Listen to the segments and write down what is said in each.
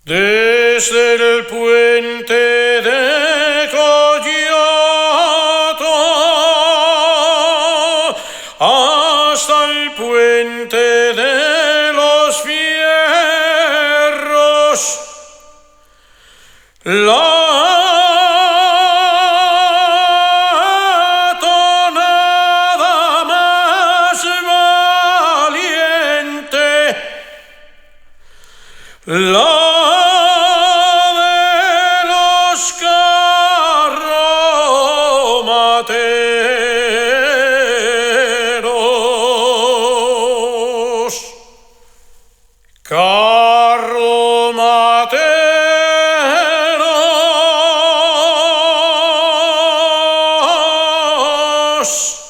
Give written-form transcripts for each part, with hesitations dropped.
Desde el puente de Coyoto hasta el puente de los Fierros, la tonada más valiente, la de los carromateros. Carromateros.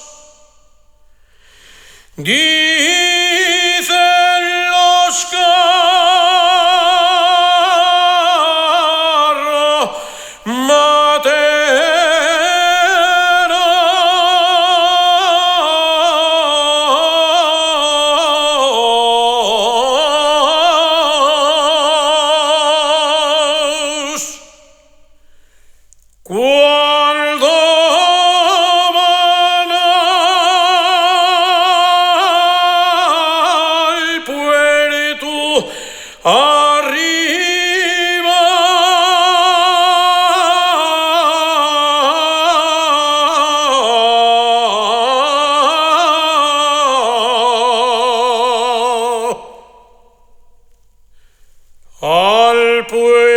Dicen los carromateros. Cuando van al puerto arriba, al puerto